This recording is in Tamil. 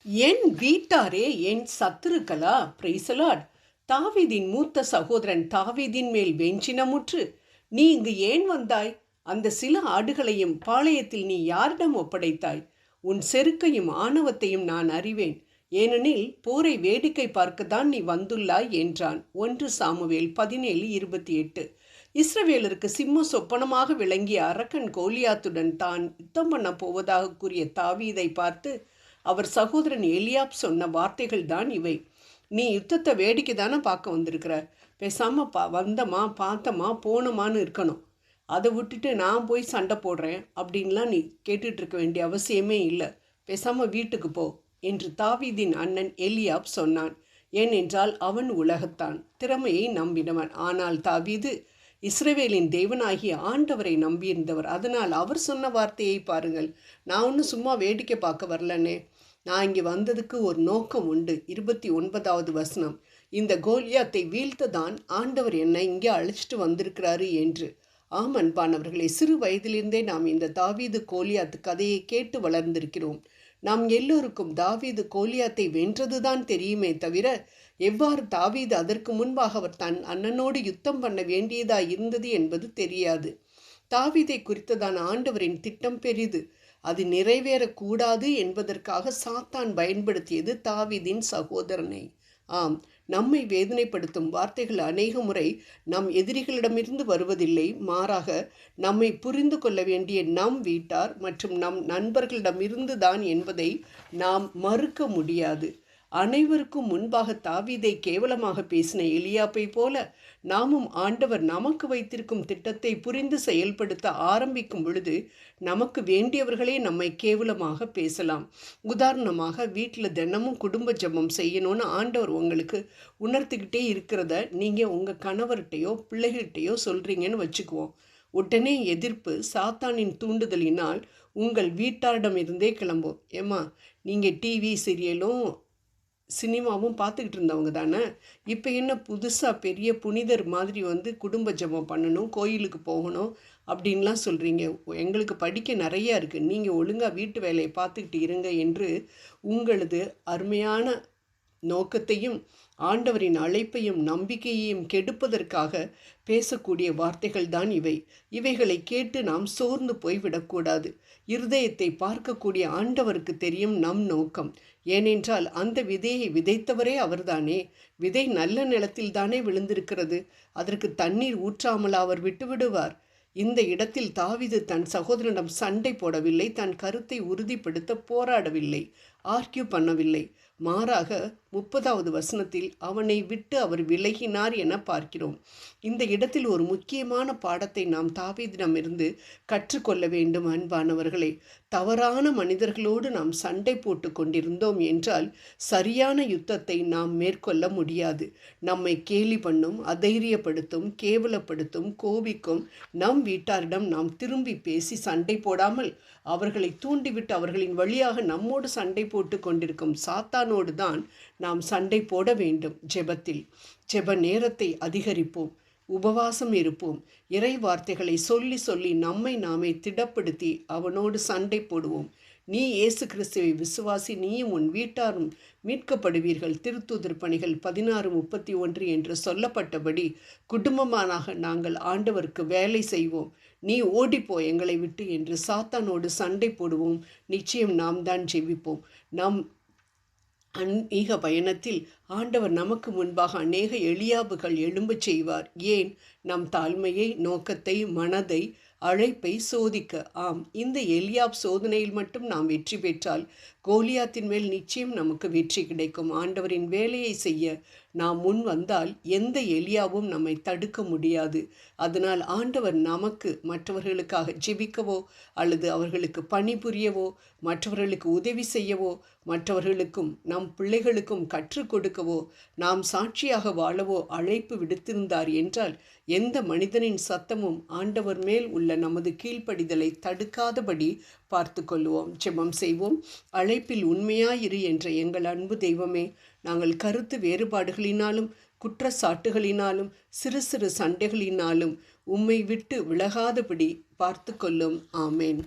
என் வீட்டாரே என் சத்துருக்களா, பிரைசலாட். தாவீதின் மூத்த சகோதரன் தாவீதின் மேல் வெஞ்சினமுற்று, நீ இங்கு ஏன் வந்தாய்? அந்த சில ஆடுகளையும் பாளையத்தில் நீ யாரிடம் ஒப்படைத்தாய்? உன் செருக்கையும் ஆணவத்தையும் நான் அறிவேன். ஏனெனில் போரை வேடிக்கை பார்க்கத்தான் நீ வந்துள்ளாய் என்றான். 1 சாமுவேல் 17:28. இஸ்ரவேலருக்கு சிம்ம சொப்பனமாக விளங்கிய அரக்கன் கோலியாத்துடன் தான் யுத்தம் பண்ண போவதாக கூறிய தாவீதை பார்த்து அவர் சகோதரன் எலியாப் சொன்ன வார்த்தைகள் தான் இவை. நீ யுத்தத்தை வேடிக்கை தானே பார்க்க வந்திருக்கிற, பேசாம வந்தமா பார்த்தமா போனமான்னு இருக்கணும். அதை விட்டுட்டு நான் போய் சண்டை போடுறேன் அப்படின்லாம் நீ கேட்டுட்டு இருக்க வேண்டிய அவசியமே இல்லை. பேசாமல் வீட்டுக்கு போ என்று தாவீதின் அண்ணன் எலியாப் சொன்னான். ஏனென்றால் அவன் உலகத்தான் திறமையை நம்பினவன். ஆனால் தாவீது இஸ்ரவேலின் தேவனாகிய ஆண்டவரை நம்பியிருந்தவர். அதனால் அவர் சொன்ன வார்த்தையை பாருங்கள். நான் ஒன்றும் சும்மா வேடிக்கை பார்க்க வரலனே, நான் இங்கே வந்ததுக்கு ஒரு நோக்கம் உண்டு. 29வது வசனம், இந்த கோலியாத்தை வீழ்த்ததான் ஆண்டவர் என்னை இங்கே அழைச்சிட்டு வந்திருக்கிறாரு என்று. அன்பானவர்களே, சிறு வயதிலிருந்தே நாம் இந்த தாவீது கோலியாத்து கதையை கேட்டு வளர்ந்திருக்கிறோம். நாம் எல்லோருக்கும் தாவீது கோலியாத்தை வென்றதுதான் தெரியுமே தவிர, எவ்வாறு தாவீது அதற்கு முன்பாக அவர் தன் அண்ணனோடு யுத்தம் பண்ண வேண்டியதாய் இருந்தது என்பது தெரியாது. தாவீதை குறித்ததான ஆண்டவரின் திட்டம் பெரிது. அது நிறைவேறக்கூடாது என்பதற்காக சாத்தான் பயன்படுத்தியது தாவீதின் சகோதரனை. நம்மை வேதனைப்படுத்தும் வார்த்தைகள் அநேக முறை நம் எதிரிகளிடமிருந்து வருவதில்லை. மாறாக நம்மை புரிந்து கொள்ள வேண்டிய நம் வீட்டார் மற்றும் நம் நண்பர்களிடமிருந்து தான் என்பதை நாம் மறுக்க முடியாது. அனைவருக்கும் முன்பாக தாவீதை கேவலமாக பேசின எலியாப்பை போல நாமும் ஆண்டவர் நமக்கு வைத்திருக்கும் திட்டத்தை புரிந்து செயல்படுத்த ஆரம்பிக்கும் பொழுது நமக்கு வேண்டியவர்களே நம்மை கேவலமாக பேசலாம். உதாரணமாக, வீட்டில் தினமும் குடும்ப ஜெபம் செய்யணும்னு ஆண்டவர் உங்களுக்கு உணர்த்திக்கிட்டே இருக்கிறத நீங்கள் உங்கள் கணவர்கிட்டையோ பிள்ளைகள்கிட்டையோ சொல்கிறீங்கன்னு வச்சுக்குவோம். உடனே எதிர்ப்பு சாத்தானின் தூண்டுதலினால் உங்கள் வீட்டாரிடமிருந்தே கிளம்பும். ஏம்மா, நீங்கள் டிவி சீரியலும் சினிமாவும் பார்த்துக்கிட்டு இருந்தவங்க தானே, இப்போ என்ன புதுசாக பெரிய புனிதர் மாதிரி குடும்ப ஜெபம் பண்ணணும், கோயிலுக்கு போகணும் அப்படின்லாம் சொல்கிறீங்க? எங்களுக்கு படிக்க நிறையா இருக்குது, நீங்கள் ஒழுங்காக வீட்டு வேலையை பார்த்துக்கிட்டு இருங்க என்று உங்களது அருமையான நோக்கத்தையும் ஆண்டவரின் அழைப்பையும் நம்பிக்கையையும் கெடுப்பதற்காக பேசக்கூடிய வார்த்தைகள் தான் இவை. இவைகளை கேட்டு நாம் சோர்ந்து போய்விடக்கூடாது. இருதயத்தை பார்க்கக்கூடிய ஆண்டவருக்கு தெரியும் நம் நோக்கம். ஏனென்றால் அந்த விதையை விதைத்தவரே அவர்தானே. விதை நல்ல நிலத்தில் தானே விழுந்திருக்கிறது. அதற்கு தண்ணீர் ஊற்றாமல் அவர் விட்டுவிடுவார். இந்த இடத்தில் தாவீது தன் சகோதரனிடம் சண்டை போடவில்லை, தன் கருத்தை உறுதிப்படுத்த போராடவில்லை, ஆர்கியூ பண்ணவில்லை. மாறாக 30வது வசனத்தில் அவனை விட்டு அவர் விலகினார் என பார்க்கிறோம். இந்த இடத்தில் ஒரு முக்கியமான பாடத்தை நாம் தாவீதிடமிருந்து கற்றுக்கொள்ள வேண்டும். அன்பானவர்களே, தவறான மனிதர்களோடு நாம் சண்டை போட்டு கொண்டிருந்தோம் என்றால் சரியான யுத்தத்தை நாம் மேற்கொள்ள முடியாது. நம்மை கேலி பண்ணும், அதைரியப்படுத்தும், கேவலப்படுத்தும், கோபிக்கும் நம் வீட்டாரிடம் நாம் திரும்பி பேசி சண்டை போடாமல் அவர்களை தூண்டிவிட்டு அவர்களின் வழியாக நம்மோடு சண்டை போட்டு கொண்டிருக்கும் சாத்தானோடு தான் நாம் சண்டை போட வேண்டும். ஜெப நேரத்தை அதிகரிப்போம், உபவாசம் இருப்போம், இறை வார்த்தைகளை சொல்லி சொல்லி நம்மை நாமே திடப்படுத்தி அவனோடு சண்டை போடுவோம். நீ இயேசு கிறிஸ்துவை விசுவாசி, நீயும் உன் வீட்டாரும் மீட்கப்படுவீர்கள். திருத்தூதர் பணிகள் 16:31 என்று சொல்லப்பட்டபடி குடும்பமானாக நாங்கள் ஆண்டவருக்கு வேலை செய்வோம். நீ ஓடிப்போ எங்களை விட்டு என்று சாத்தானோடு சண்டை போடுவோம். நிச்சயம் நாம் தான் ஜெபிப்போம். நம் ஆன்மீக பயணத்தில் ஆண்டவர் நமக்கு முன்பாக அநேக எலியாபுகள் எழும்பச் செய்வார். ஏன்? நம் தாழ்மையை, நோக்கத்தை, மனதை, அழைப்பை சோதிக்க. இந்த எலியாப் சோதனையில் மட்டும் நாம் வெற்றி பெற்றால் கோலியாத்தின் மேல் நிச்சயம் நமக்கு வெற்றி கிடைக்கும். ஆண்டவரின் வேலையை செய்ய நாம் முன் வந்தால் எந்த எலியாவும் நம்மை தடுக்க முடியாது. அதனால் ஆண்டவர் நமக்கு மற்றவர்களுக்காக ஜெபிக்கவோ அல்லது அவர்களுக்கு பணிபுரியவோ, மற்றவர்களுக்கு உதவி செய்யவோ, மற்றவர்களுக்கும் நம் பிள்ளைகளுக்கும் கற்றுக் கொடுக்கவோ, நாம் சாட்சியாக வாழவோ அழைப்பு விடுத்திருந்தார் என்றால் எந்த மனிதனின் சத்தமும் ஆண்டவர் மேல் உள்ள நமது கீழ்ப்படிதலை தடுக்காதபடி பார்த்து கொள்வோம். ஜெபம் செய்வோம். அழைப்பில் உண்மையாயிரு என்ற எங்கள் அன்பு தெய்வமே, நாங்கள் கருத்து வேறுபாடுகளினாலும் குற்றச்சாட்டுகளினாலும் சிறு சிறு சண்டைகளினாலும் உம்மை விட்டு விலகாதபடி பார்த்து கொள்ளும். ஆமேன்.